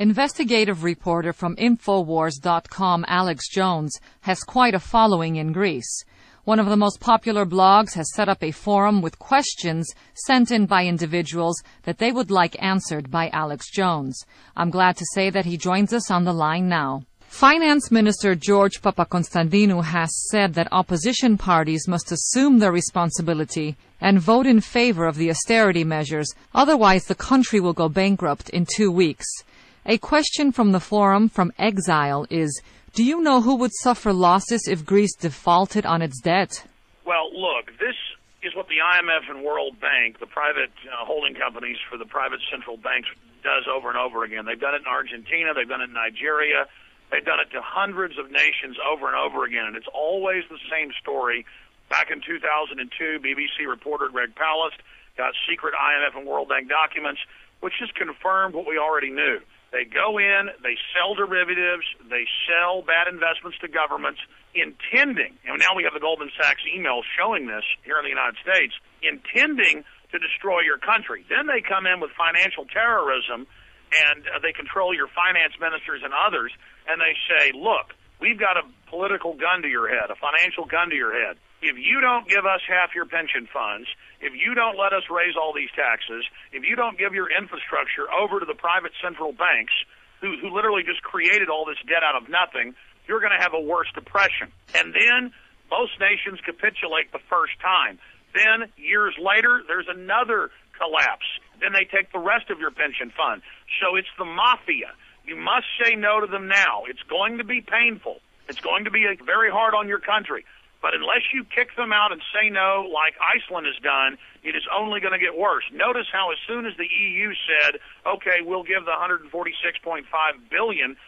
Investigative reporter from Infowars.com Άλεξ Τζόουνς has quite a following in Greece. One of the most popular blogs has set up a forum with questions sent in by individuals that they would like answered by Άλεξ Τζόουνς. I'm glad to say that he joins us on the line now. Finance Minister George Papakonstantinou has said that opposition parties must assume their responsibility and vote in favor of the austerity measures, otherwise the country will go bankrupt in 2 weeks. A question from the forum from Exile is, do you know who would suffer losses if Greece defaulted on its debt? Well, look, this is what the IMF and World Bank, the private holding companies for the private central banks, does over and over again. They've done it in Argentina, they've done it in Nigeria, they've done it to hundreds of nations over and over again, and it's always the same story. Back in 2002, BBC reporter Greg Palast got secret IMF and World Bank documents, which just confirmed what we already knew. They go in, they sell derivatives, they sell bad investments to governments, intending, and now we have the Goldman Sachs emails showing this here in the United States, intending to destroy your country. Then they come in with financial terrorism, and they control your finance ministers and others, and they say, look, we've got a political gun to your head, a financial gun to your head. If you don't give us half your pension funds, if you don't let us raise all these taxes, if you don't give your infrastructure over to the private central banks, who literally just created all this debt out of nothing, you're going to have a worse depression. And then most nations capitulate the first time. Then, years later, there's another collapse. Then they take the rest of your pension fund. So it's the mafia. You must say no to them now. It's going to be painful. It's going to be very hard on your country. But unless you kick them out and say no, like Iceland has done, it is only going to get worse. Notice how as soon as the EU said, okay, we'll give the $146.5 billion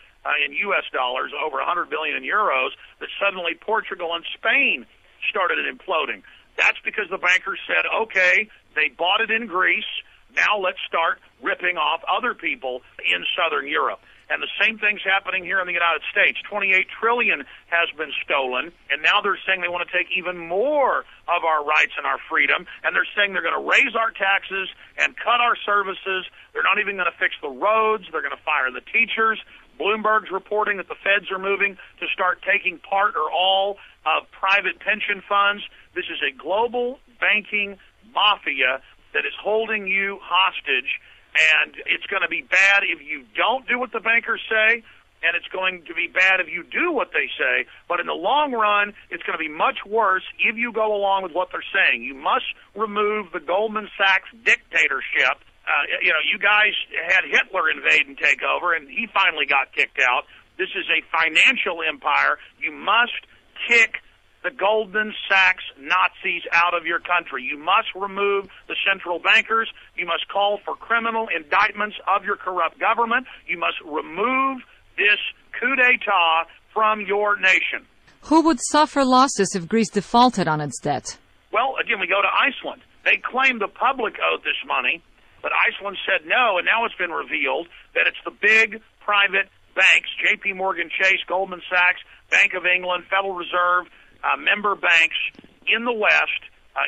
in U.S. dollars, over $100 billion in euros, that suddenly Portugal and Spain started imploding. That's because the bankers said, okay, they bought it in Greece, now let's start ripping off other people in southern Europe. And the same thing's happening here in the United States. $28 trillion has been stolen, and now they're saying they want to take even more of our rights and our freedom, and they're saying they're going to raise our taxes and cut our services. They're not even going to fix the roads. They're going to fire the teachers. Bloomberg's reporting that the feds are moving to start taking part or all of private pension funds. This is a global banking mafia that is holding you hostage. And it's going to be bad if you don't do what the bankers say, and it's going to be bad if you do what they say. But in the long run, it's going to be much worse if you go along with what they're saying. You must remove the Goldman Sachs dictatorship. You guys had Hitler invade and take over, and he finally got kicked out. This is a financial empire. You must kick the Goldman Sachs Nazis out of your country. You must remove the central bankers. You must call for criminal indictments of your corrupt government. You must remove this coup d'etat from your nation. Who would suffer losses if Greece defaulted on its debt? Well, again, we go to Iceland. They claim the public owed this money, but Iceland said no, and now it's been revealed that it's the big private banks, J.P. Morgan Chase, Goldman Sachs, Bank of England, Federal Reserve, member banks in the West,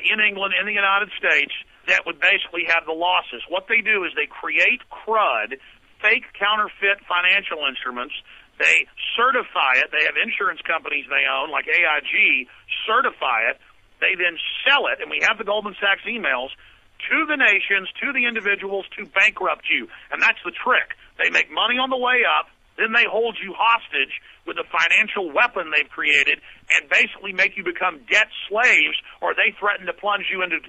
in England, in the United States, that would basically have the losses. What they do is they create crud, fake counterfeit financial instruments. They certify it. They have insurance companies they own, like AIG, certify it. They then sell it, and we have the Goldman Sachs emails, to the nations, to the individuals, to bankrupt you. And that's the trick. They make money on the way up, then they hold you hostage with a financial weapon they've created and basically make you become debt slaves, or they threaten to plunge you into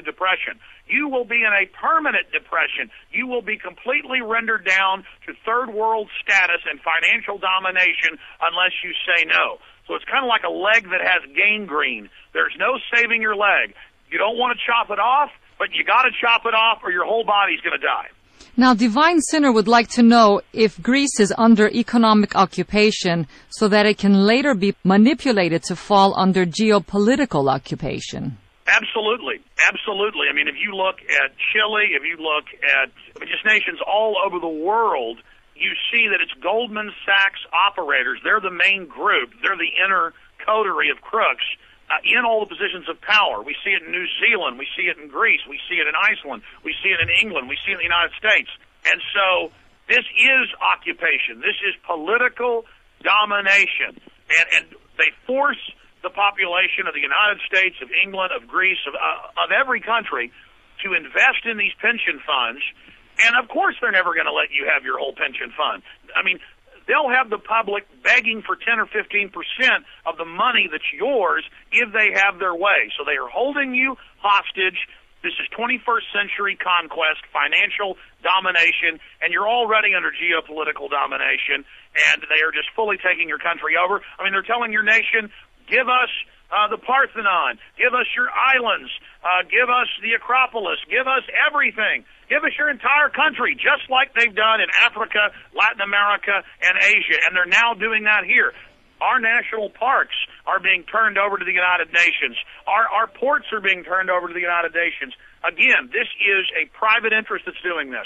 depression. You will be in a permanent depression. You will be completely rendered down to third world status and financial domination unless you say no. So it's kind of like a leg that has gangrene. There's no saving your leg. You don't want to chop it off, but you got to chop it off or your whole body's going to die. Now, Divine Sinner would like to know if Greece is under economic occupation so that it can later be manipulated to fall under geopolitical occupation. Absolutely. Absolutely. I mean, if you look at Chile, if you look at just nations all over the world, you see that it's Goldman Sachs operators. They're the main group. They're the inner coterie of crooks in all the positions of power. We see it in New Zealand. We see it in Greece. We see it in Iceland. We see it in England. We see it in the United States. And so This is occupation. This is political domination. And they force the population of the United States, of England, of Greece, of every country to invest in these pension funds. And, of course, they're never going to let you have your whole pension fund. I mean, they'll have the public begging for 10 or 15% of the money that's yours if they have their way. So they are holding you hostage. This is 21st century conquest, financial domination, and you're already under geopolitical domination, and they are just fully taking your country over. I mean, they're telling your nation, give us the Parthenon, give us your islands, give us the Acropolis, give us everything. Give us your entire country, just like they've done in Africa, Latin America, and Asia, and they're now doing that here. Our national parks are being turned over to the United Nations. Our ports are being turned over to the United Nations. Again, this is a private interest that's doing this.